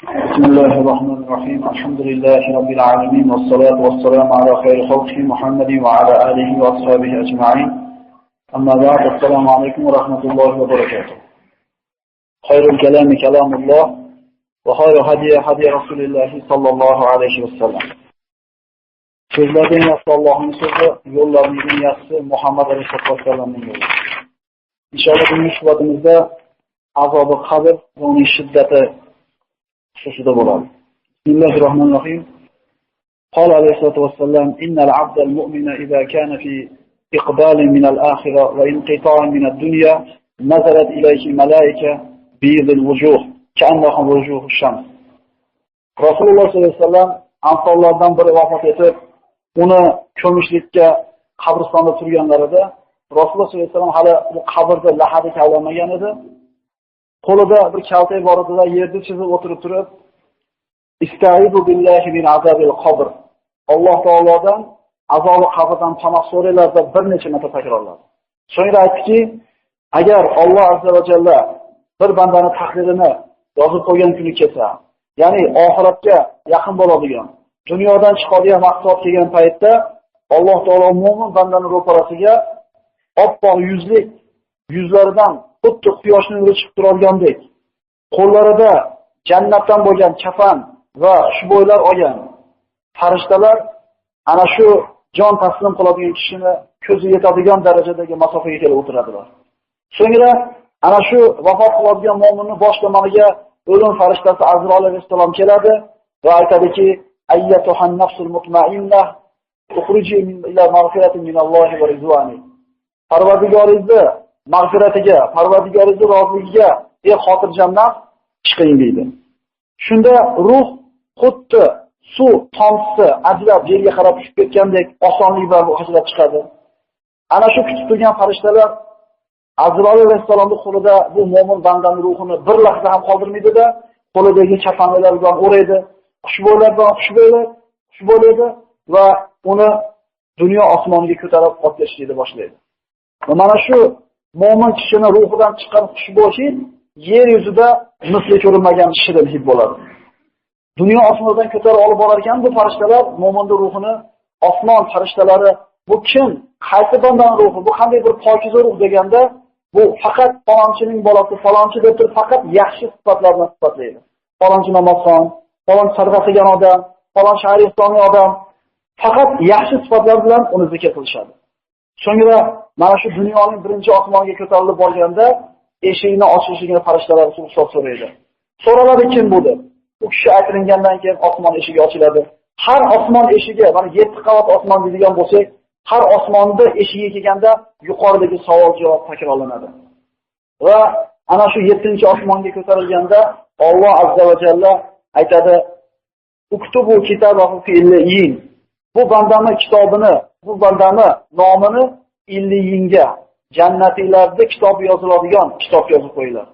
بسم الله الرحمن الرحيم الحمد لله رب العالمين والصلاة والسلام على خير خلقه محمد وعلى آله وأصحابه أجمعين أما بعد السلام عليكم ورحمة الله وبركاته خير الكلام كلام الله وخير هدي رسول الله صلى الله عليه وسلم Sözlerden yassı Allah'ın sözü, yollarımızın yassı Muhammed Aleyhisselatü Vesselam'ın yolu. İnşallah bu müsibbetimizde azabı kabir ve onun şiddeti xususida bo'ladi. Bismillahirrahmanirrahim. قال عليه الصلاة والسلام إن العبد المؤمن إذا كان في إقبال من الآخرة وانقطاع من الدنيا نزلت إليه ملائكة بيض الوجوه كأنهم وجوه الشمس. Rasululloh sollallohu alayhi vasallam ansonlardan biri vafot etib, uni ko'mishlikka qabristonda turganlarida Rasululloh sollallohu alayhi vasallam hali bu qabrda lahadi kavlamagan edi. Qo'lida bir kaltak bor edi, yerda chizib o'tirib turib, "Istaizu billahi min azabil qabr." Alloh taolodan azobi qabrdan panoh so'raylar deb bir necha marta takrorladi. So'ngra aytdiki, agar Alloh azza va jalla bir bandani taqdirini yozib qo'ygan kuni kelsa, ya'ni oxiratga yaqin bo'ladigan, dunyodan chiqadigan maqsad kelgan paytda Alloh taolo mo'min bandani ro'parasiga oppoq yuzlik yuzlaridan xuddi quyoshning nuri chiqib turadiganidek, qo'llarida jannatdan bo'lgan kafan va xushbo'ylar olgan farishtalar ana shu jon taslim qiladigan kishini ko'zi yetadigan darajadagi masofaga kelib o'tiradilar. So'ngra ana shu vafot qiladigan mo'minning bosh tomoniga o'lim farishtasi Azroil alayhissalom keladi va aytadiki, "Ayyatuhan nafsul mutma'innah, ukhruji ila mag'firatin minallohi va rizwani." Parvardigoringizni mag'firatiga, Parvardigoringizni roziligiga, ey xotirjam nafs, chiqing deydi. Shunda ruh xuddi suv tomchisi ajrab yerga qarab tushib ketgandek osonlik bilan ajrab chiqadi. Ana shu kutib turgan farishtalar Azroil alayhissalomning qo'lida bu mo'min bandaning ruhini bir lahza ham qoldirmaydi-da, qo'lidagi kafanlar bilan o'raydi, xushbo'ylar bilan xushbo'ylaydi va uni dunyo osmoniga ko'tarib olib ketishni boshlaydi. Va mana shu mo'min kishining ruhidan chiqqan xushbo'y hid yer yuzida misli ko'rilmagan shirin hid bo'ladi. Dunyo osmonidan ko'tarib olib borar ekan bu farishtalar mo'minning ruhini, osmon farishtalari bu kim? Qaysi bandaning ruhi? Bu qanday bir pokiza ruh deganda, bu faqat falonchining bolasi, falonchi deb turib faqat yaxshi sifatlarni sifatlaydi. Falonchi namozxon, falon sarfa qilgan odam, falon shahristonli odam faqat yaxshi sifatlar bilan uni zikr qilishadi. So'ngra mana shu dunyoning birinchi osmoniga ko'tarilib borganda eshikni ochishligini farishtalar ruxsat so'raydi. So'raladi kim bu deb. U kishi aytilgandan keyin osmon eshigi ochiladi. Har osmon eshigi, mana 7 qavat osmon deydigan bo'lsak, har osmonda eshigi kelganda yuqoridagi savol-javob takrorlanadi. Va ana shu 7-osmonga ko'tarilganda Alloh azza va jalla aytadi: "Uktubu kitabahu fi illiyin." Bu bandani kitobini, bu bandani nomini illiyinga, jannatiylarda kitob yoziladigan kitob yozib qo'yiladi.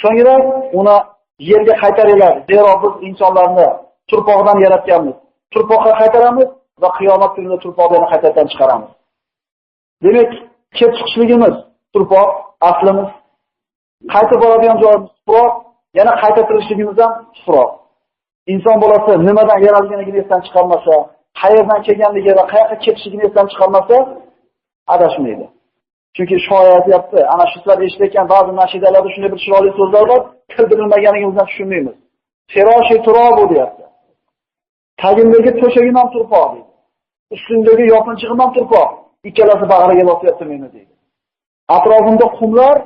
So'ngra uni yerga qaytaringlar. Zero biz insonlarni turpoqdan yaratganmiz. Turpoqqa qaytaramiz va qiyomat kunida turpoqdan qaytadan chiqaramiz. Demak, kelib chiqishligimiz turpoq, aslimiz, qaytib boradigan joyimiz tuproq, yana qayta tirishligimiz ham tuproq. Inson bolasi nimadan yaralganligini esdan chiqarmasa, qayerdan kelganligi va qayerga ketishligini esdan chiqarmasa, adashmaydi. Chunki shoir aytayapti, ana shu sizlar eshitgan ba'zi nashidalarda shunday bir chiroyli so'zlar bor, bilmaganligimizdan tushunmaymiz. Feroshi turobu deyapti. Tagindagi to'shagim ham turpoq deydi. Ustundagi yopinchig'im ham turpoq. Ikkalasi bag'riga bosyapti meni deydi. Atrofimda qumlar,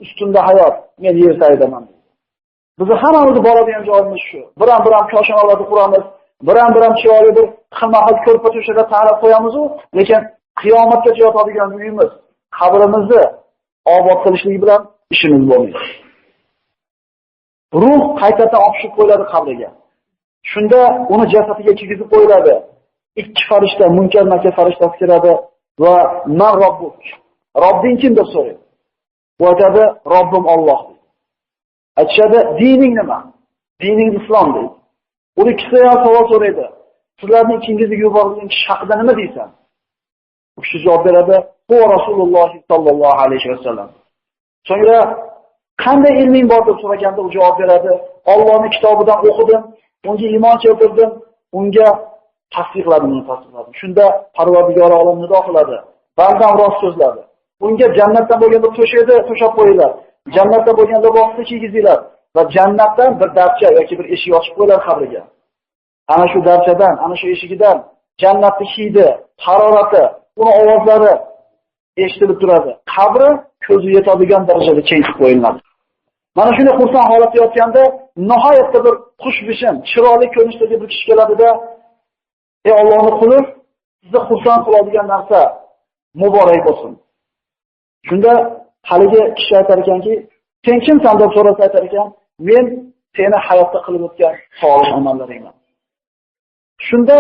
ustunda hayot. Men yer saydaman deydi. Bizni hammamiz boradigan joyimiz shu. Biram-biram koshonalarni quramiz, biram-biram chiroyli bir xilma-xil ko'rpa to'shada ta'rif qo'yamiz-ku, lekin qiyomatgacha yotadigan uyimiz, qabrimizni obod qilishlik bilan ishimiz bo'lmaydi. Ruh qaytadan olib qo'yiladi qabriga. Shunda uni jasadiga kiygizib qo'yiladi. 2 farishta, Munkar Nakir farishtasi keladi va "Man robbuk?" Robbing kim deb so'raydi. U aytadi, "Robbim Alloh" deydi. Aytishadi, "Dining nima?" "Dining islom" deydi. U ikkisi ham savol so'raydi. "Sizlarning ikkingizni yuborgan kishi haqida nima deysan?" U kishi javob beradi, "Bu Rasululloh sallallohu alayhi vasallam." So'ngra qanday ilming bor deb so'raganda u javob beradi, Allohning kitobidan o'qidim, unga iymon keltirdim, unga tasdiqladim. Shunda Parvardigor olam nido qiladi. Bandam rost so'zladi. Unga jannatdan bo'lganda to'shaydi, to'shab qo'yinglar. Jannatdan bo'lganda libosni kiygizinglar va jannatdan bir darcha yoki bir eshik ochib qo'yinglar qabriga. Ana shu darchadan, ana shu eshigidan jannatning hidi, harorati, uni ovozlari eshitilib turadi. Qabri ko'zi yetadigan darajada kengitib qo'yiladi. Mana shunday xursand holatda yotganda nihoyatda bir xushbishim, chiroyli ko'rinishdagi bir kishi keladida, "Ey Allohning quli, sizni xursand qiladigan narsa muborak bo'lsin." Shunda haligi kishi aytar ekanki, "Sen kimsan?" deb so'rasa aytar ekan, "Men seni hayotda qilib o'tgan solih amallaringman." Shunda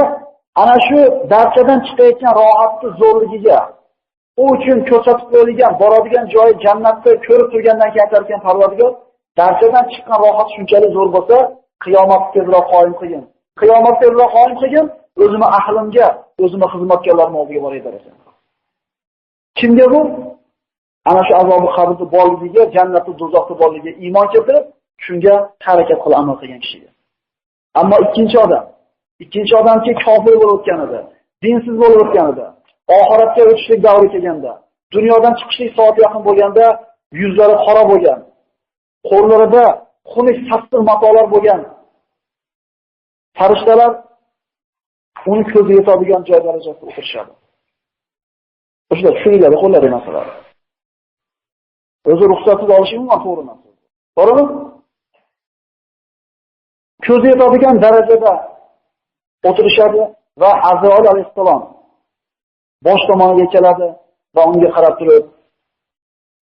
ana shu darchadan chiqayotgan rohatni zo'rligiga, u uchun ko'rsatib qo'yilgan boradigan joyi jannatni ko'rib turgandan keyin aytar ekan Parvardigor, darchadan chiqqan rohat shunchalik zo'r bo'lsa, qiyomatga tezroq qoyim qilgin. Qiyomatga tezroq qoyim qilgin, o'zimni ahlimga, o'zimni xizmatkorlarimning oldiga boray der ekan. Kimga bu? Ana shu azobi qabrda borligiga, jannatda do'zaxda borligiga iymon keltirib, shunga harakat qilib amal qilgan kishiga. Ammo ikkinchi odamki kofir bo'lib o'tgan edi, dinsiz bo'lib o'tgan edi. Oxiratga o'tishlik davri kelganda, dunyodan chiqishlik soati yaqin bo'lganda, yuzlari qora bo'lgan, qo'llarida xunuk sassiq matolar bo'lgan farishtalar uni ko'zi yetadigan joy darajasida o'tirishadi. O'sha tushuniladi qo'llari masalan. O'zi ruxsatsiz olishi mumkin, to'g'rimi? To'g'rimi? Ko'zi yetadigan darajada o'tirishadi va Azroil alayhissalom bosh tomoniga keladi va unga qarab turib,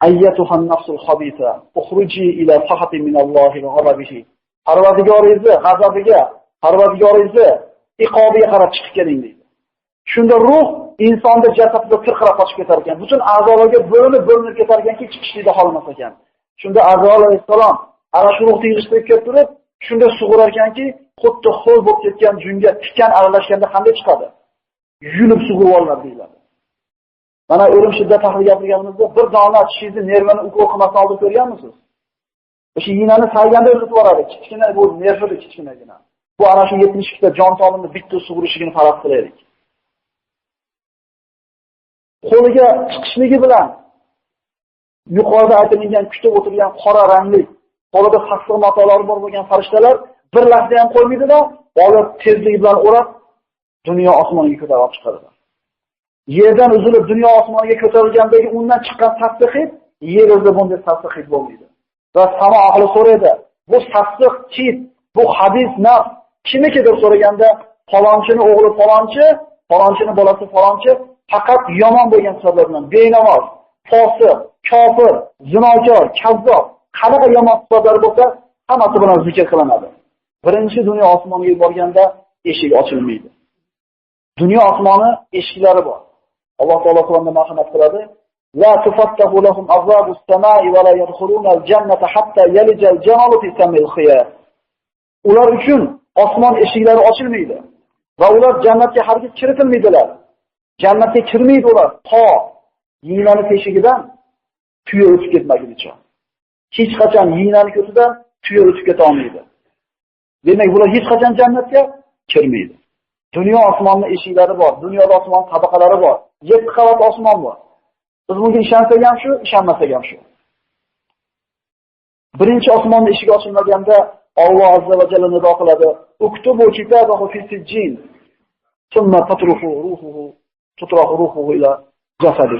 "Ayyatuhan nafsul khabisa, ukhruji ila sahati minallohi va ghadabihi." Parvardigoringizni g'azabiga, Parvardigoringizni iqobiga qarab chiqib keling deydi. Shunda ruh insonda jasadida tirqirab qochib ketar ekan, butun a'zolarga bo'linib ketar ekanki, chiqishlikda xolmas ekan. Shunda Azroil alayhissalom ana shu ruhni yig'ishtirib kelib turib, shunda sug'urar ekanki, xuddi xo'l bo'lib ketgan junga tikan aralashganda qanday chiqadi? Yulib sug'urvorlar deyiladi. Mana o'lim shiddat haqida gapirganimizda bir dona tishingizni nervini ukol qilmasdan olib ko'rganmisiz? O'sha yinani sayganda o'tib boradi, kichkina bu nervli kichkinagina. Bu ana shu 70 ta jon tomirni bitta sug'urishligini farq qilaylik. Qo'liga chiqishligi bilan yuqorida aytilgan kutib o'tirgan qora rangli, qo'lida sassiq matolari bor bo'lgan farishtalar bir lahza ham qo'ymaydi-da, olib tezligi bilan o'rab dunyo osmoniga ko'tarib chiqaradi. Yerdan uzilib dunyo osmoniga ko'tarilgandagi undan chiqqan sassiq hid yer o'zida bunday sassiq hid bo'lmaydi. Va samo ahli so'raydi, bu sassiq hid, bu hadis naf kimniki deb so'raganda, falonchining o'g'li falonchi, falonchining bolasi falonchi, faqat yomon bo'lgan sabablardan benamoz, fosiq, kofir, zinokor, kazzob, qanaqa yomon sifatlar bo'lsa, hammasi bilan zikr qilinadi. Birinchi dunyo osmoniga borganda eshik ochilmaydi. Dunyo osmoni eshiklari bor. Alloh taolo Qur'onda marhamat qiladi: "La tufattahu lahum azabus samai va la yadkhuluna al-jannata hatta yalija al-jamalu fi samil khiyar." Ular uchun osmon eshiklari ochilmaydi va ular jannatga hargiz kiritilmaydilar. Jannatga kirmaydi ular to yinani teshigidan tuya o'tib ketmagunicha. Hech qachon yinani ko'tidan tuya o'tib keta olmaydi. Demak, bular hech qachon jannatga kirmaydi. Dunyo osmonining eshiklari bor, dunyoda osmon tabaqalari bor. 7 qavat osmon bor. Biz bunga ishonsak ham shu, ishonmasak ham shu. Birinchi osmonning eshigi ochilmaganda Alloh azza va jalla nido qiladi: "Uktubu kitabahu fi sijjin, thumma tutrahu ruhuhu ila jasadi."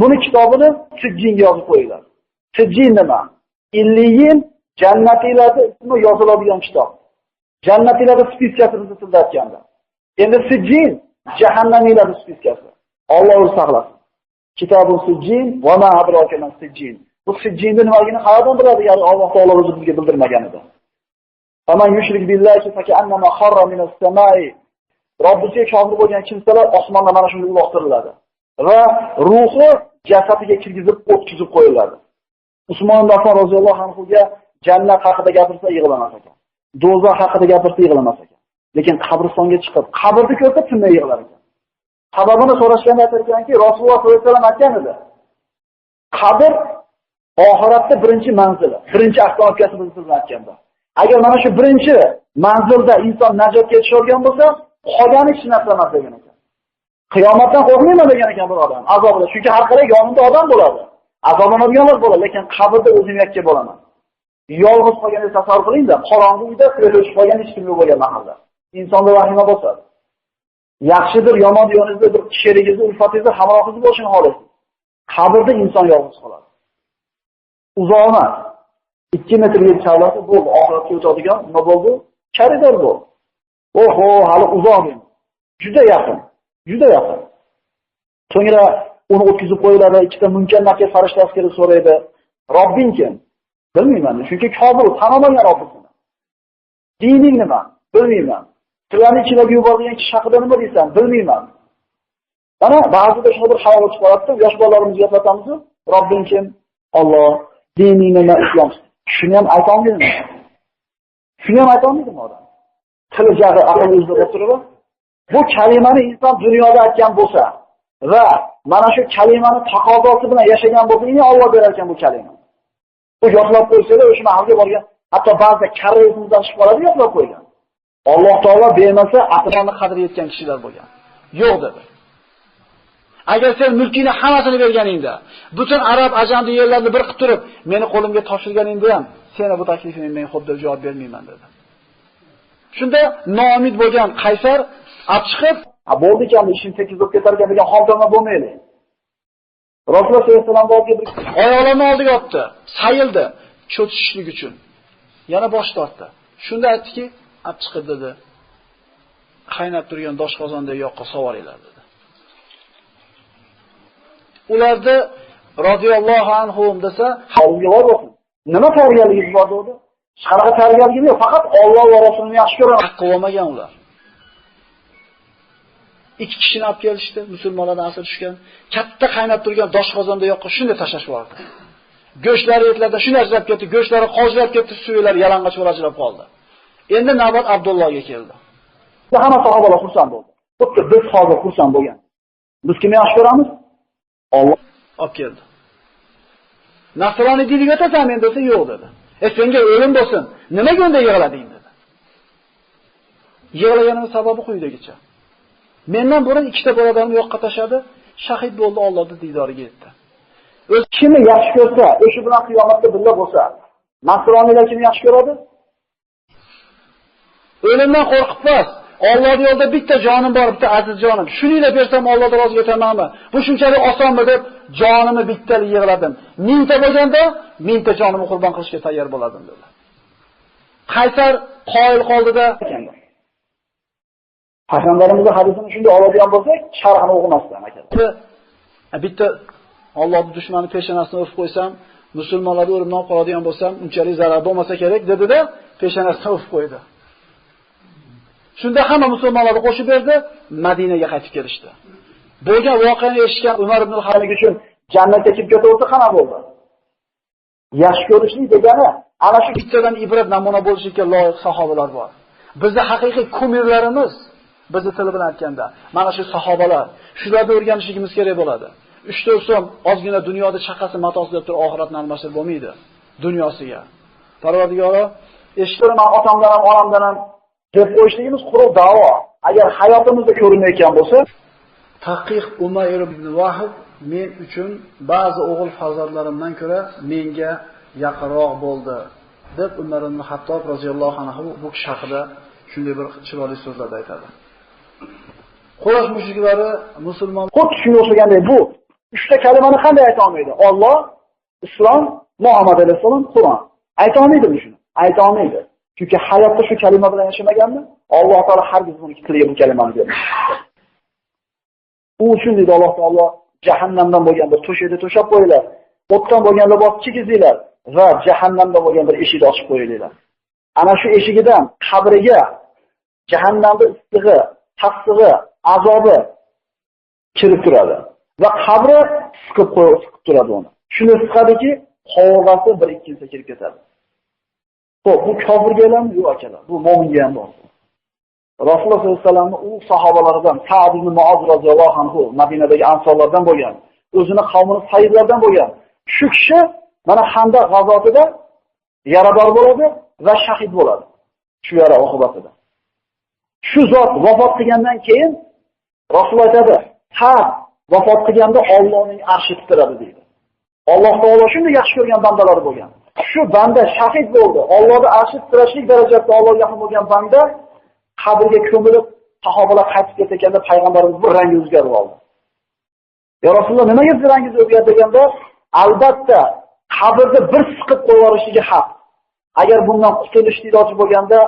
Buni kitobini sijjinga yozib qo'yinglar. Sijjin nima? Illiyin jannatiylarda ismi yoziladigan kitob. Jannatiylarda spiskasi bizni tilda aytganda. Endi sijjin jahannamiylar spiskasi. Alloh o'zi saqlasin. Kitobul sijjin va ma adraka man sijjin. Bu sijjinni nimaligini qayerdan biladi? Ya'ni Alloh taolo o'zi bizga bildirmagan edi. Faman yushrik billahi fa ka'annama kharra minas samai. Robbisiga kofir bo'lgan kimsalar osmondan mana shunday uloqtiriladi va ruhi jasadiga kirgizib o'tkazib qo'yiladi. Usmon ibn Affon roziyallohu anhuga jannat haqida gapirsa yig'lamas ekan. Do'zax haqida gapirsa yig'lamas ekan. Lekin qabristonga chiqib, qabrni ko'rsa tinmay yig'lar ekan. Sababini so'rashganda aytar ekanki, Rasululloh sollallohu alayhi vasallam aytgan edi. Qabr oxiratda birinchi manzili, birinchi avtobusasi bizni aytganda. Agar mana shu birinchi manzilda inson najotga erishadigan bo'lsa, qolgani hech narsa emas degan ekan. Qiyomatdan qo'rqmayman degan ekan bir odam, azobida. Chunki har qalay yonimda odam bo'ladi. Azoblanadiganlar bo'ladi, lekin qabrda o'zim yakka bo'laman. Yolg'iz qolganini tasavvur qiling-da, qorong'u uyda o'chib qolgan hech kim yo'q bo'lgan mahalla. Insonda vahima bosadi. Yaxshidir, yomon yoningizda bir sherigingiz, ulfatingiz, hamrohingiz bo'lishini xohlaysiz. Qabrda inson yolg'iz qoladi. Uzoq emas. 2 metrga chavlasi bo'ldi, oxiratga o'tadigan nima bo'ldi? Koridor bu. Oho, hali uzoq emas. Juda yaqin. Juda yaqin. So'ngra uni o'tkazib qo'yiladi, ikkita munkar nakir farishtasi kelib so'raydi. Robbing kim? Bilmayman. Chunki kofir tan olmagan Robbisini. Dining nima? Bilmayman. Tilani ichiga yuborgan kishi haqida nima deysan? Bilmayman. Mana ba'zida shu bir savol chiqaradi, yosh bolalarimizga gaplatamiz. Robbing kim? Alloh. Dining nima? Islom. Shuni ham ayta olmaydimi? Shuni ham ayta olmaydimi odam? Tili jag'i aql o'zida bo'lib turib, bu kalimani inson dunyoda aytgan bo'lsa va mana shu kalimani taqozosi bilan yashagan bo'lsa, yana Alloh berar ekan bu kalimani. Bu yo'qlab qo'ysalar, o'sha mahalga borgan, hatto ba'zi karrayimizdan chiqib qoladi, yo'qlab qo'ygan. Alloh taolo bermasa, aqlni qadri yetgan kishilar bo'lgan. Yo'q dedi. Agar sen mulkini hammasini berganingda, butun arab ajamli yerlarni bir qilib turib, meni qo'limga topshirganingda ham, seni bu taklifingga men xuddi javob bermayman dedi. Shunda noumid bo'lgan Qaysar olib chiqib, bo'ldi ekan, ishim tekizib ketar ekan degan holda bo'lmaydi. Rasululloh sollallohu alayhi vasallam oldiga bir oyoqlarini oldiga otdi, sayildi, cho'tishlik uchun. Yana bosh tortdi. Shunda aytdiki, olib chiqib dedi. Qaynab turgan doshqozondagi yoqqa sovoringlar dedi. Ularda radhiyallohu anhum desa, hozirga bor bo'lsin. Nima tarbiyaligingiz bor dedi? Qanaqa tarbiyaligingiz yo'q, faqat Alloh va Rasulini yaxshi ko'raman. Haqqi olmagan ular. 2 kishini olib kelishdi, musulmonlardan asir tushgan. Katta qaynab turgan doshqozonda yoqqa shunday tashlash bordi. Go'shtlari etlardan shunday ajrab ketdi, go'shtlari qozilab ketdi, suvlari yalang'och bo'lib ajrab qoldi. Endi navbat Abdullohga keldi. Hamma sahobalar xursand bo'ldi. Xuddi biz hozir xursand bo'lgan. Biz kimni yaxshi ko'ramiz? Alloh olib keldi. Nasroniy diniga o'tasan men desa, yo'q dedi. Senga o'lim bo'lsin, nimaga unda yig'lading dedi. Yig'laganining sababi quyidagicha. Mendan burun 2 ta birodarni yo'qqa tashadi, shahid bo'ldi, Allohning diydoriga yetdi. O'z kimni yaxshi ko'rsa, o'sha bilan qiyomatda birga bo'lsa, nasroniylar kimni yaxshi ko'radi? O'limdan qo'rqibmas. Alloh yo'lida bitta jonim bor, bitta aziz jonim. Shuningla bersam Allohga rozi etamanmi? Bu shunchalik osonmi deb jonimni bittalik yig'ladim. 1000 ta bo'lganda 1000 ta jonimni qurbon qilishga tayyor bo'ladim dedi. Qaysar qoyil qoldida Payg'ambarimizning hadisini shunday oladigan bo'lsak, sharhini o'qimasdan aka. Bitta Allohning dushmani peshonasini urib qo'ysam, musulmonlarni o'limdan qoladigan bo'lsam, unchalik zarar bo'lmasa kerak dedi-da, peshonasini urib qo'ydi. Shunda hamma musulmonlarni qo'shib berdi, Madinaga qaytib kelishdi. Bo'lgan voqeani eshitgan Umar ibn al-Xattоб uchun jannatga kirib ketaversa qana bo'ldi? Yaxshi ko'rishlik degani ana shu bittadan ibrat namuna bo'lishga loyiq sahobalar bor. Bizning haqiqiy kumirlarimiz, bizni til bilan aytganda, mana shu sahobalar. Shularni o'rganishimiz kerak bo'ladi. 3-4 so'm ozgina dunyoda chaqasi matosi deb turib oxiratni almashtirib bo'lmaydi dunyosiga. Parvardigoro, eshitiraman otamdan ham, onamdan ham deb qo'yishligimiz quruq da'vo. Agar hayotimizda ko'rinmayotgan bo'lsa, Faqih Umayr ibn Vahb men uchun ba'zi o'g'il farzandlarimdan ko'ra menga yaqinroq bo'ldi deb Umar ibn Xattob roziyallohu anhu bu kishi haqida shunday bir chiroyli so'zlar aytadi. Quraysh mushriklari musulmon xuddi shunga o'xshagandek bu 3 ta kalimani qanday ayta olmaydi? Alloh, Islom, Muhammad alayhisalom, Qur'on. Ayta olmaydimi shuni? Ayta olmaydi. Chunki hayotda shu kalima bilan yashamaganmi? Alloh taolo hargiz uni tiliga bu kalimani bermaydi. U uchun dedi Alloh taolo jahannamdan bo'lgan bir to'shakda to'shab qo'yinglar. O'tdan bo'lgan libos kiygizinglar va jahannamdan bo'lgan bir eshikni ochib qo'yinglar. Ana shu eshigidan qabriga jahannamning issig'i, tassig'i, azobi kirib turadi va qabri siqib turadi uni. Shuni siqadiki, qovurg'asi 1-2 yilda kirib ketadi. Xo'p, bu kofirga elanmi? Yo'q akalar. Bu mo'minga ham bor. Rasululloh sollallohu alayhi vasallamning u sahobalaridan Sa'd ibn Mu'oz roziyallohu anhu Madinadagi ansorlardan bo'lgan, o'zini qavmini sayyidlardan bo'lgan. Shu kishi mana Handaq g'azotida yarador bo'ladi va shahid bo'ladi. Shu yara oqibatida. Shu zot vafot qilgandan keyin Rasululloh aytadi, ha, vafot qilganda Allohning arshi titradi deydi. Alloh taolo shunday yaxshi ko'rgan bandalari bo'lgan. Shu banda shahid bo'ldi. Allohning arshi titrashlik darajasida Allohga yaqin bo'lgan banda qabrga ko'milib, sahobalar qaytib ketganda payg'ambarimiz bir rangi o'zgarib oldi. Ya Rasululloh, nimaga siz rangingiz o'zgardi deganda, albatta qabrda bir siqib qo'yishligi haq. Agar bundan qutulish iloji bo'lganda,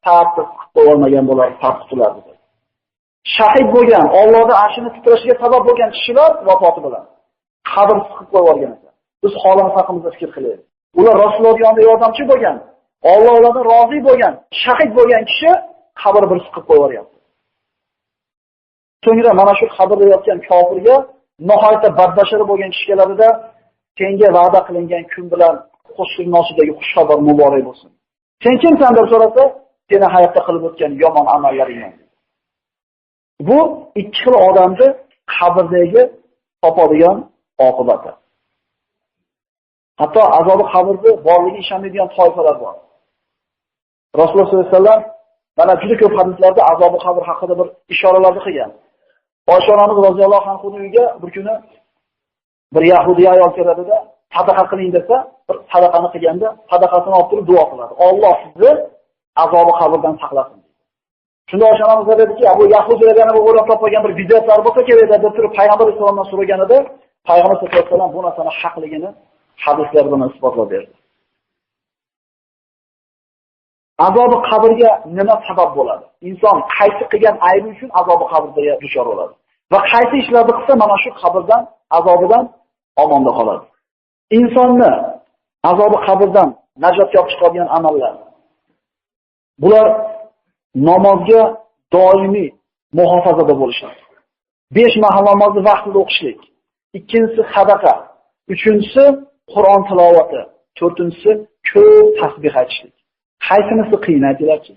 ta'bsiz siqib qo'yolmagan bo'lar, ta'b qutulardi. Shahid bo'lgan, Allohning arshini titrashiga sabab bo'lgan kishilar vafoti bilan qabr siqib qo'yilgan ekan. Biz holimiz haqimizda fikr qilaylik. Ular Rasululloh yonida yordamchi bo'lgan, Alloh ulardan rozi bo'lgan, shahid bo'lgan kishi qabr bir siqib qo'yilgan. So'ngra mana shu qabrda yotgan kofirga nihoyatda badbashara bo'lgan kishilarida senga va'da qilingan kun bilan qo'shilnosidagi xush xabar muborak bo'lsin. Sen kimsan deb so'rasa, seni hayotda qilib o'tgan yomon amallaringdan. Bu ikki xil odamni qabrdagi topadigan oqibati. Hatto azobi qabrda borligi ishonmaydigan toifalar bor. Rasululloh sollallohu alayhi vasallam mana juda ko'p hadislarda azobi qabr haqida bir ishoralarni qilgan. Oysha onamiz roziyallohu anha uyiga bir kuni bir yahudiy ayol keladi-da, sadaqa qiling desa, bir sadaqani qilganda sadaqasini olib turib duo qiladi. Alloh sizni azobi qabrdan saqlasin. Shunda Oysha onamiz dediki, bu yahudilardan bu o'ylab topgan bir bidatlar bo'lsa kerak deb turib payg'ambar sollallohu alayhi so'raganida, payg'ambar sollallohu alayhi vasallam bu narsani haqligini hadislar bilan isbotlab berdi. Azobi qabrga nima sabab bo'ladi? Inson qaysi qilgan aybi uchun azobi qabrga duchor bo'ladi. Va qaysi ishlarni qilsa mana shu qabrdan, azobidan omonda qoladi. Insonni azobi qabrdan najotga olib chiqadigan amallar. Bular namozga doimiy muhofazada bo'lishadi. 5 mahal namozni vaqtida o'qishlik. Ikkinchisi sadaqa. Uchinchisi Qur'on tilovati. To'rtinchisi ko'p tasbih aytishlik. Qaysinisi qiyin aytinglarchi?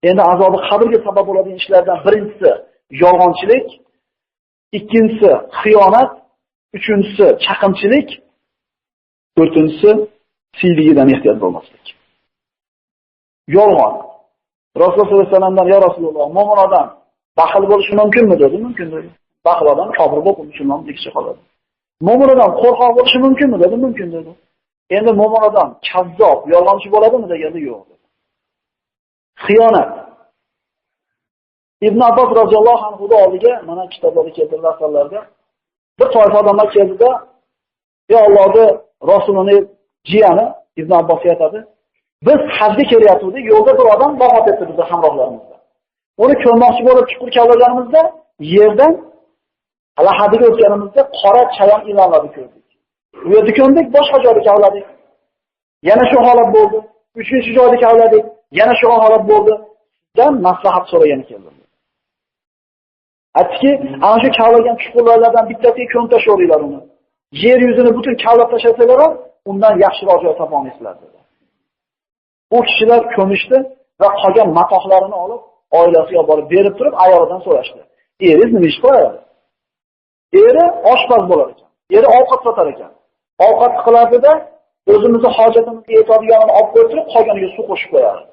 Endi azobi qabrga sabab bo'ladigan ishlardan birinchisi yolg'onchilik, ikkinchisi xiyonat, uchinchisi chaqimchilik, to'rtinchisi siyligidan ehtiyot bo'lmaslik. Yolg'on. Rasululloh sollallohu alayhi vasallamdan ya Rasululloh, mo'min odam baxil bo'lishi mumkinmi dedi? Mumkin dedi. Baxil odam kofir bo'lib musulmon dekishi qoladi. Mo'min odam qo'rqoq bo'lishi mumkinmi dedi? Mumkin dedi. Endi mo'min odam kazzob, yolg'onchi bo'ladimi deganda yo'q dedi. Xiyonat. Ibn Abbos roziyallohu anhu oldiga mana kitoblarda keltirilgan asarlarda bir toifa odamlar keldida, "Ey Allohning rasulining jiyani" Ibn Abbos aytadi, "Biz hajga kelyapmiz, yo'lda bir odam vafot etdi bizning hamrohlarimizda. Uni ko'rmoqchi bo'lib chuqur kavlaganimizda, yerdan alahadiga o'tganimizda qora chayon ilonlarni ko'rdik. U yerda ko'mdik, boshqa joyda kavladik. Yana shu holat bo'ldi. Uchinchi joyda kavladik, yana shu holat bo'ldi. Dan maslahat so'ragani keldim." Aytdiki, ana shu kavlagan chuqurlardan bittasiga ko'mtashoringlar uni. Yer yuzini butun kavlab tashlasalar ham, undan yaxshiroq joy topa olmaysizlar dedi. U kishilar ko'mishdi va qolgan matohlarini olib, oilasiga borib berib turib, ayolidan so'rashdi. "Eringiz nima ish qiladi?" Eri oshpaz bo'lar ekan. Eri ovqat sotar ekan. Ovqat qilardida, o'zimizni hojatimizga yetadiganini olib qo'yib, qolganiga suv qo'shib qo'yardi.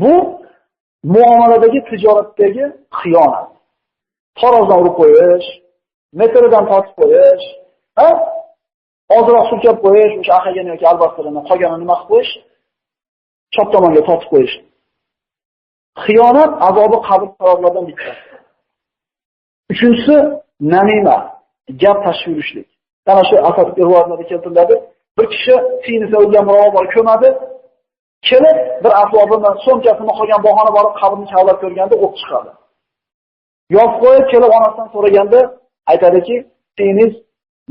Bu muomaladagi tijoratdagi xiyonat. Tarozdan urib qo'yish, metrdan tortib qo'yish, ozroq surkab qo'yish, o'sha axagani yoki albastarini qolganini nima qilib qo'yish, chop tomonga tortib qo'yish. Xiyonat azobi qabr sabablaridan bittasi. Uchinchisi namima, gap tashib yurishlik. Mana shu asar rivoyatlarda keltiriladi. Bir kishi sinisi o'lgan birov bor ko'madi, kelib bir asbobini, so'mkasini qolgan bahona borib qabrni kavlab ko'rganda o't chiqadi. Yopib qo'yib kelib onasidan so'raganda aytadiki, "Siningiz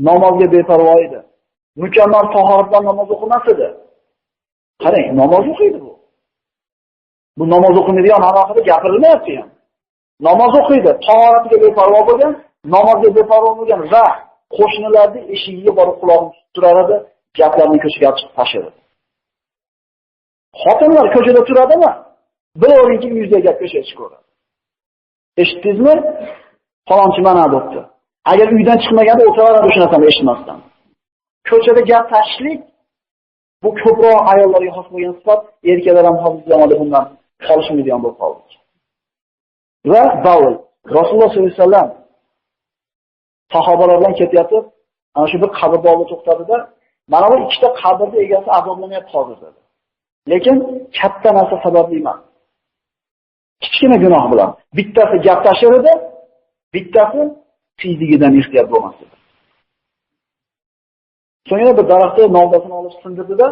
namozga beparvo edi. Mukammal tahoratdan namoz o'qimas edi." Qarang, namoz o'qiydi bu. Bu namoz o'qimaydigan haqida gapirilmayapti ham. Namoz o'qiydi, tahoratiga beparvo bo'lgan, namozga beparvo bo'lgan va qo'shnilarning eshigiga borib quloqni tutib turar edi, gaplarni ko'chaga chiqib tashlaydi. Xotinlar ko'chada turadimi? Birovniki yuzda gap ko'chaga chiqadi. Eshitdingizmi? Falonchi mana bo'pti. Agar uydan chiqmaganda o'tiradi o'sha narsani eshitmasdan. Ko'chada gap tashlik Bu ko'proq ayollarga xos bo'lgan sifat, erkaklar ham hozirgi zamonda bundan qolishmaydigan bo'lib qoldi. Va Baul Rasululloh sollallohu alayhi vasallam sahobalar bilan ketyapti. Ana shu bir qabrda olib to'xtadida, mana bu ikkita qabrning egasi azoblanayapti hozir dedi. Lekin katta narsa sababli emas. Kichkina gunoh bilan. Bittasi gap tashir edi, bittasi tiydigidan ehtiyot bo'lmasdi. So'ngra bir daraxtning novdasini olib sindirdida,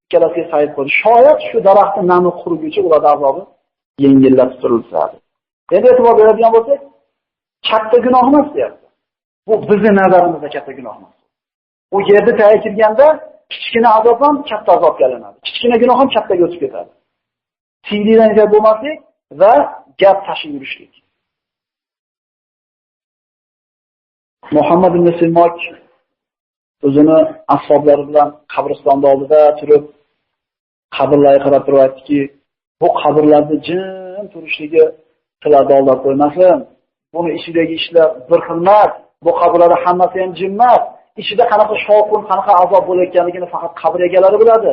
ikkalasiga sayt qo'ydi. Shoyat shu daraxtning nami quriguncha ularning azobi yengillatib turilsa. Endi e'tibor beradigan bo'lsak, katta gunoh emas deyapti. Bu bizning nazarimizda katta gunoh emas. U yerda tayi kirganda kichkina azob ham katta azobga aylanadi. Kichkina gunoh ham kattaga o'tib ketadi. Tiydidan ehtiyot bo'lmaslik va gap tashib yurishlik. Muhammad ibn Silmok o'zini ashablari bilan qabristonda oldida turib, qabrlarga qarab turib aytdiki, bu qabrlarda jim turishligi tilada aldab qo'ymasin. Buni ichidagi ishlar bir xil emas. Bu qabrlarda hammasi ham jim emas. Ichida qanaqa shovqin, qanaqa azob bo'layotganligini faqat qabr egalari biladi.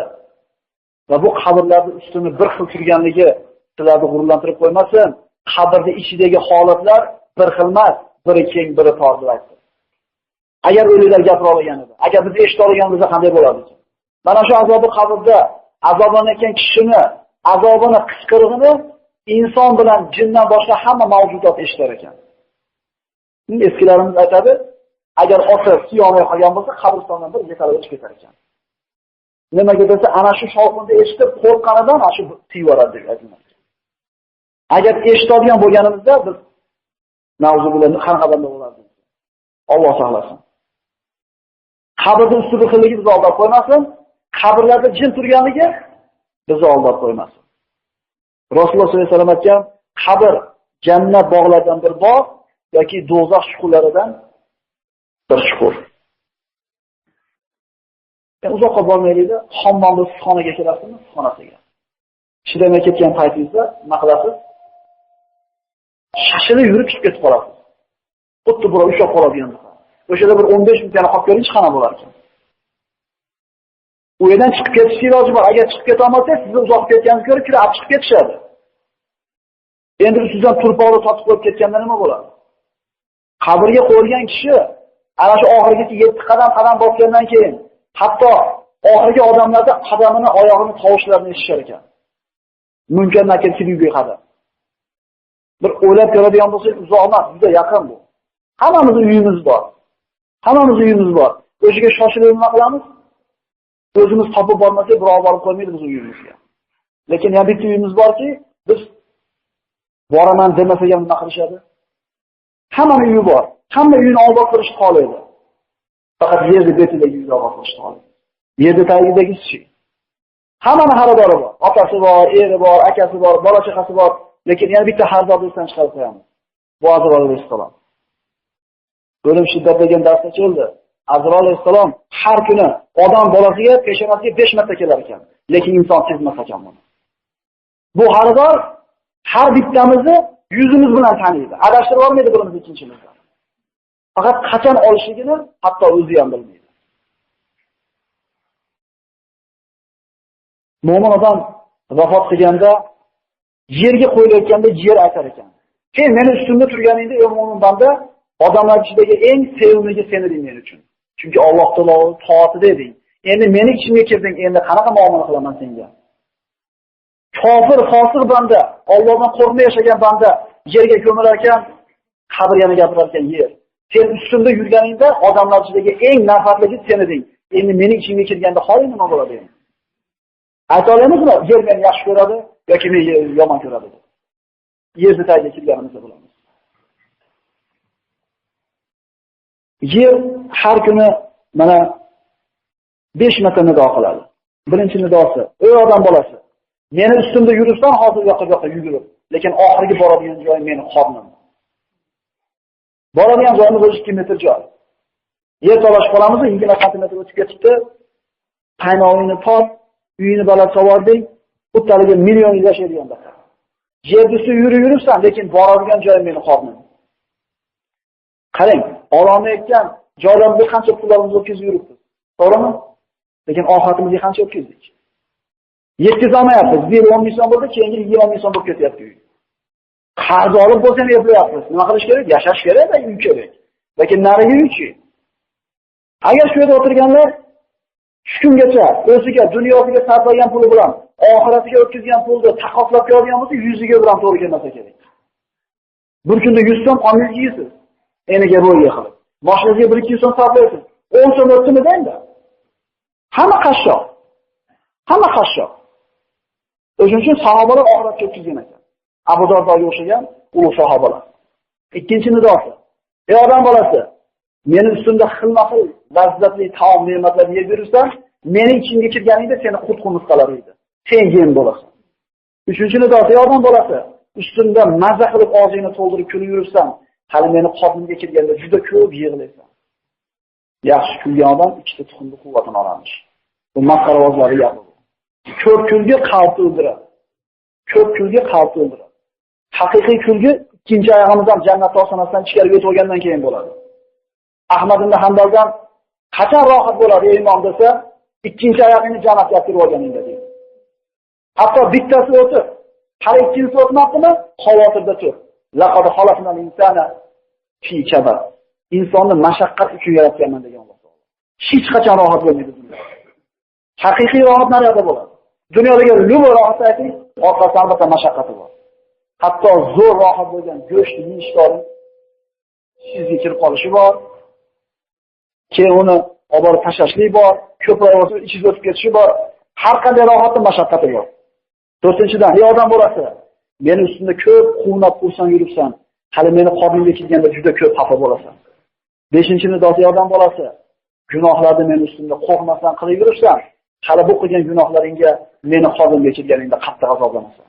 Va bu qabrlarning ustini bir xil turganligi sizlarni g'ururlantirib qo'ymasin. Qabrning ichidagi holatlar bir xil emas, biri keng, biri tor deb aytdi. Agar o'liklar gapira olgan edi, agar biz eshita olganimizda qanday bo'lardi? Mana shu azobi qabrda azoblanayotgan kishini, azobini qisqirig'ini inson bilan jindan boshqa hamma mavjudot eshitar ekan. Eskilarimiz aytadi, agar oti siyonay qolgan bo'lsa, qabristondan bir yetalab o'tib ketar ekan. Nimaga desa, ana shu shovqinni eshitib qo'rqqanidan ana shu tiyyoradi deb aytilmoqda. Agar eshitadigan bo'lganimizda biz navzu bilan qanaqadir bo'lardi. Alloh saqlasin. Qabrning usti bir xilligi bizni aldab qo'ymasin, qabrlarda jin turganligi bizni aldab qo'ymasin. Rasululloh sollallohu alayhi vasallam aytgan, qabr jannat bog'laridan bir bog' yoki do'zax chuqurlaridan bir chuqur. Uzoqqa bormaylikda, hammomda xonaga kelasizmi? Xonasiga. Chidamay ketgan paytingizda nima qilasiz? Shashilib yurib chiqib ketib qolasiz. Xuddi birov ushlab qoladigan. O'shada bir 15 minut yana qolib ko'ring, chiqana bo'lar ekan. U yerdan chiqib ketish iloji bor. Agar chiqib keta olmasangiz, sizni uzoq ketganingizni ko'rib, kirib chiqib ketishadi. Endi sizdan turpoqni totib qo'yib ketganda nima bo'ladi? Qabrga qo'yilgan kishi ana shu oxirgi 7 qadam bosgandan keyin, hatto oxirgi odamlarda qadamini, oyog'ini tovushlarini eshitishar ekan. Mumkin nakir kirib qadam. Bir o'ylab ko'radigan bo'lsak, uzoq emas, juda yaqin bu. Hammamizning uyimiz bor. Hammamizning uyimiz bor. O'shiga shoshilib nima qilamiz? O'zimiz topib bormasak, birov borib qo'ymaydi biz uyimizga. Lekin yana bitta uyimiz borki, biz boraman demasak ham nima qilishadi? Hammaning uyi bor. Hamma uyini obod qilish xohlaydi. Faqat yerda betidagi uyni obod qilish xohlaydi. Yerda tagidagi kishi. Hammaning xaridori bor. Otasi bor, eri bor, akasi bor, bola chaqasi bor. Lekin yana bitta xaridorlikdan chiqarib qo'yamiz. Bu Azroil alayhissalom. O'lim shiddat degan darsda keldi. Azroil alayhissalom har kuni odam bolasiga peshonasiga 5 marta kelar ekan. Lekin inson sezmas ekan buni. Bu xaridor har bittamizni yuzimiz bilan taniydi. Adashtirib olmaydi birimiz ikkinchimizni. Faqat qachon olishligini hatto o'zi ham bilmaydi. Mo'min odam vafot qilganda yerga qo'yilayotganda yer aytar ekan. Sen meni ustimda turganingda ey mo'min banda, odamlar ichidagi eng sevimlisi sen eding men uchun. Chunki Alloh taoloning toatida eding. Endi meni ichimga kirding, endi qanaqa muomala qilaman senga? Kofir, fosiq banda, Allohdan qo'rqmay yashagan banda yerga ko'milar ekan, qabr yana gapirar ekan yer. Sen ustimda yurganingda odamlar ichidagi eng nafratlisi sen eding. Endi meni ichimga kirganda holing nima bo'ladi endi? Ayta olamizmi? Yer meni yaxshi ko'radi yoki meni yomon ko'radi? Yerda tagiga kirganimizni bilamiz. Yer har kuni mana 5 marta nido qiladi. Birinchi nidosi: "Ey odam bolasi, meni ustimda yuribsan hozir yoqqa yugurib, lekin oxirgi boradigan joyim meni qornim. Boradigan joyimiz 2 metr joy. Yer talashib qolamiz, 20 santimetr o'tib ketibdi. Qaynoqingni tot, uyini balab savording, uttaliga million yil yashaydigan dasa. Yerda yuribsan, lekin boradigan joyim meni qornim." Qarang, ololmayotgan joylarimizda qancha pullarimiz o'tkazib yuribmiz. To'g'rimi? Lekin oxiratimizga qancha o'tkazdik? Yetkazolmayapmiz. Bir 10 ming so'm bo'ldi, keyingi 20 ming so'm bo'lib ketyapti uy. Qarz olib bo'lsa ham eplayapmiz. Nima qilish kerak? Yashash kerak va uy kerak. Lekin narigi uychi. Agar shu yerda o'tirganlar shu kungacha o'ziga, dunyosiga sarflagan puli bilan oxiratiga o'tkazgan pulni taqqoslab qo'yadigan bo'lsa, yuziga bilan to'g'ri kelmasa kerak. Bir kunda 100 so'm olib yeysiz. Eniga bo'yiga qilib. Mashinaga 1-2 so'm sarflaysiz. 10 so'm o'tdimi endi? Hamma qashshoq. Hamma qashshoq. O'shuning uchun sahobalar oxiratga o'tkazgan ekan. Abu Dardoga o'xshagan ulug' sahobalar. Ikkinchi nidosi. Ey odam bolasi, meni ustimda xilma-xil lazzatli taom ne'matlarni yeb yursan, meni ichimga kirganingda seni qut-qumuz qilar edi. Sen yem bo'lasan. Uchinchi nidosi, ey odam bolasi, ustimda mazza qilib og'zingni to'ldirib kulib yursan, hali meni qornimga kirganda juda ko'p yig'laysan. Yaxshi kulgan odam ikkita tuxumni quvvatini olamish. Bu masxaravozlarga gapir. Ko'p kulgi qalbni o'ldiradi. Ko'p kulgi qalbni o'ldiradi. Haqiqiy kulgi ikkinchi oyog'imizdan jannat ostonasidan ichkariga o'tib olgandan keyin bo'ladi. Ahmad ibn Hanbaldan qachon rohat bo'ladi ey imom desa, ikkinchi oyog'ingni jannatga olib kirib olganingda deydi. Hatto bittasi o'tib, hali ikkinchisi o'tmabdimi? Xavotirda tur. Laqad xalaqnal insana fi kabad. Insonni mashaqqat uchun yaratganman degan Alloh taolo. Hech qachon rohat bo'lmaydi dunyoda. Haqiqiy rohat narada bo'ladi? Dunyodagi lub rohatni ayting, orqasida albatta mashaqqati bor. Hatto zo'r rohat bo'lgan go'shtni yeyishdan sizga kirib qolishi bor. Keyin uni olib borib tashlashlik bor, ko'proq o'tib ichiga o'tib ketishi bor. Har qanday rohatning mashaqqati bor. 4-dan, ey odam bolasi, meni ustimda ko'p quvnab qo'ysan yuribsan, hali meni qornimga kelganda juda ko'p xafa bo'lasan. 5-nidosi, ey odam bolasi, gunohlarni meni ustimda qo'rqmasdan qilib yuribsan, hali bu qilgan gunohlaringga meni qornimga kelganingda qattiq azoblanasan.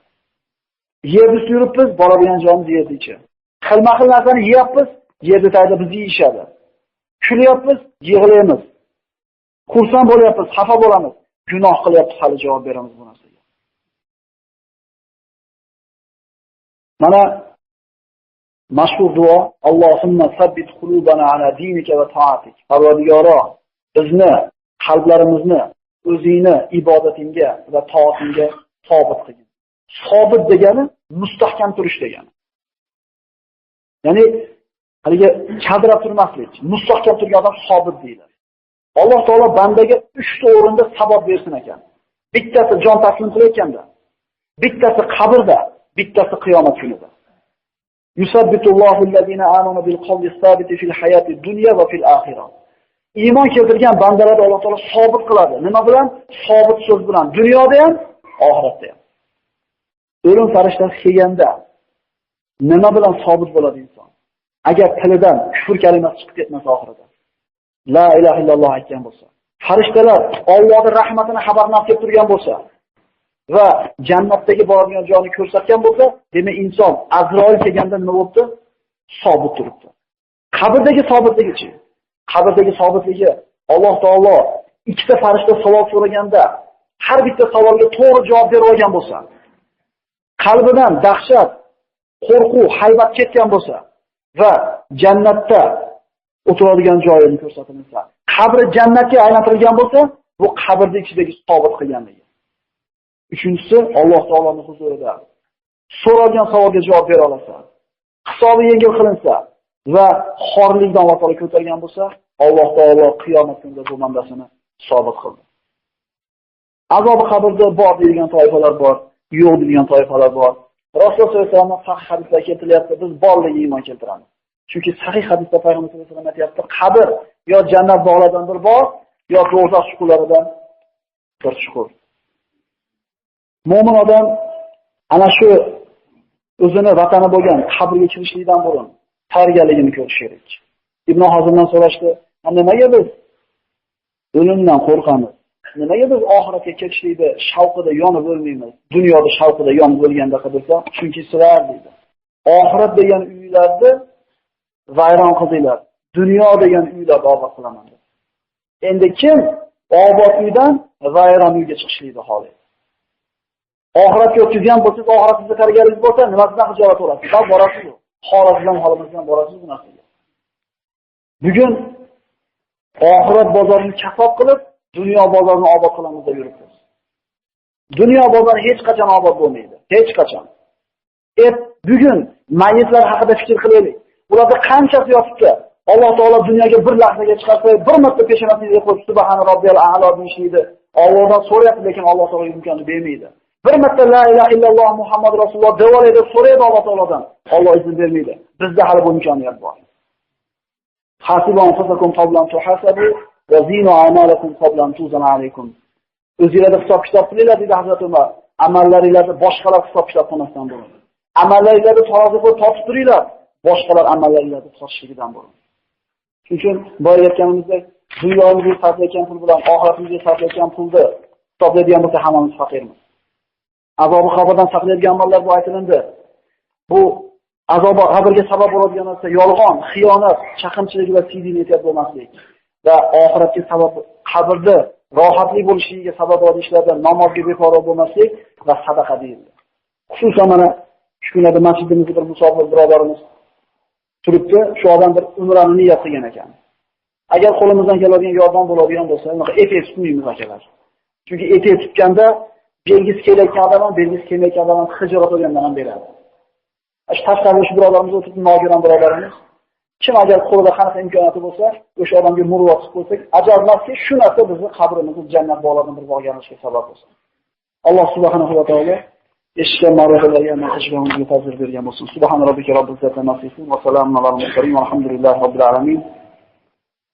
Yer üstü yuribmiz, boradigan joyimiz yerda ichi. Xilma-xil narsani yeyapmiz, yerda tayda bizni yeyishadi. Kulyapmiz, yig'laymiz. Xursand bo'lyapmiz, xafa bo'lamiz. Gunoh qilyapmiz, hali javob beramiz bu narsaga. Mana mashhur duo, Allohumma sabbit qulubana ala dinika va ta'atik. Parvardigoro, bizni, qalblarimizni o'zingni ibodatingga va toatingga sobit qilgin. Sobit degani mustahkam turish degani. Ya'ni haliga chadirab turmaslik, mustahkam turgan odam sobit deyiladi. Alloh taolo bandaga 3 ta o'rinda sabab bersin ekan. Bittasi jon taslim qilayotganda, bittasi qabrda, bittasi qiyomat kunida. Yusabbitullohu allazina amanu bil qawli sabiti fil hayati dunya va fil oxirah. Iymon keltirgan bandalarni Alloh taolo sobit qiladi. Nima bilan? Sobit so'z bilan, dunyoda ham, oxiratda ham. O'lim farishtasi kelganda nima bilan sobit bo'ladi inson? Agar tilidan kufr kalimasi chiqib ketmasa oxirida. La ilaha illalloh aytgan bo'lsa, farishtalar Allohning rahmatini xabarnoma kelib turgan bo'lsa va jannatdagi boradigan joyni ko'rsatgan bo'lsa, demak inson Azroil kelganda nima bo'ldi? Sobit turibdi. Qabrdagi sobitligichi. Qabrdagi sobitligi Alloh taolo ikkita farishta savol so'raganda har bitta savolga to'g'ri javob berib olgan bo'lsa, qalbidan dahshat, qo'rquv, haybat ketgan bo'lsa va jannatda o'tiradigan joyini ko'rsatilsa, qabri jannatga aylantirilgan bo'lsa, bu qabrning ichidagi sobit qilganligi. Uchinchisi, Alloh taoloning huzurida so'ralgan savolga javob bera olsa, hisobi yengil qilinsa va xorlikdan Alloh taolo ko'targan bo'lsa, Alloh taolo qiyomat kunida bu bandasini sobit qildi. Azob qabrda bor degan toifalar bor, yo'q degan toifalar bor. Rasululloh sollallohu alayhi vasallam sahih hadisda keltiryapti, biz borligiga iymon keltiramiz. Chunki sahih hadisda payg'ambar sollallohu alayhi vasallam aytayapti, qabr yo jannat bog'laridan bir bog' yo do'zax chuqurlaridan bir chuqur. Mo'min odam ana shu o'zini vatani bo'lgan qabrga kirishlikdan burun tayyorgarligini ko'rish kerak. Ibn Hozimdan so'rashdi, nimaga biz o'limdan qo'rqamiz? Nimaga biz oxiratga ketishlikda shavqida yonib o'lmaymiz? Dunyoda shavqida yonib o'lganda qadrsa, chunki sizlar deydi. Oxirat degan uylarni vayron qildinglar. Dunyo degan uylarni obod qilaman dedi. Endi kim obod uydan vayron uyga chiqishlikni xohlaydi? Oxiratga o'tkazgan bo'lsangiz, oxiratingizga qaraganingiz bo'lsa, nimasidan xijolat bo'lasiz? Bal borasiz. Xorazmdan holimizdan borasiz bu narsaga. Bugun oxirat bozorini kafob qilib, dunyo bozorini obod qilamiz deb yuribmiz. Dunyo bozori hech qachon obod bo'lmaydi. Hech qachon. Bugun mayitlar haqida fikr qilaylik. Ularda qanchasi yotibdi? Alloh taolo dunyoga bir lahzaga chiqarsa, bir marta peshonasiga qo'yib subhana robbiyal a'lo deyishni Allohdan so'rayapti, lekin Alloh taolo imkonni bermaydi. Bir marta la ilaha illalloh Muhammad rasululloh devolaydi, so'raydi Alloh taolodan. Alloh izn bermaydi. Bizda hali bu imkoniyat bor. Hasibu anfusakum qablan tuhasabu va zinu a'malakum qablan tuzan alaykum. O'zingizlar hisob kitob qilinglar dedi Hazrat Umar. Amallaringizni boshqalar hisob kitob qilmasdan bo'lin. Amallaringizni tarozi qo'yib tortib turinglar, boshqalar amallaringizni tortishligidan bo'lin. Shuning uchun boya aytganimizdek, dunyomizga sarflayotgan pul bilan oxiratimizga sarflayotgan pulni hisoblaydigan bo'lsa hammamiz faqirmiz. Azobi qabrdan saqlaydigan amallar bu aytilindi. Bu azobi qabrga sabab bo'ladigan narsa yolg'on, xiyonat, chaqimchilik va siydik ehtiyot bo'lmaslik va oxiratga sabab qabrda rohatli bo'lishligiga sabab bo'lgan ishlardan namozga beparvo bo'lmaslik va sadaqa deyildi. Xususan mana shu kunlarda masjidimizda bir musofir birodarimiz turibdi, shu odam bir umrani niyat qilgan ekan. Agar qo'limizdan keladigan yordam bo'ladigan bo'lsa, unaqa etek tutmaymiz akalar. Chunki etek tutganda belgisi kelayotgan odam, belgisi kelmayotgan odam xijolat olgandan ham beradi. Shu tashqarida shu birodarimiz o'tirib nogiron birodarimiz, kim agar qo'lida qanaqa imkoniyati bo'lsa, o'sha odamga muruvvat qilib qo'ysak, ajarlaski shu narsa bizni qabrimizni jannat bog'laridan bir bo'lganishga sabab bo'lsin. Alloh subhanahu va taolo eshitgan ma'ruzalarga amal qilishimizga ta'zir bergan bo'lsin. Subhana robbika robbil izzati amma yasifun va salamun alal mursalin valhamdulillahi robbil alamin.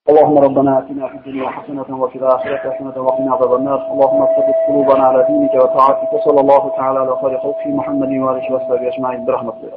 اللهم ربنا آتنا في الدنيا حسنة وفي الآخرة حسنة وقنا عذاب النار. اللهم ثبت قلوبنا على دينك وطاعتك. صلى الله تعالى على خير خلقه محمد وآله وصحبه أجمعين برحمتك.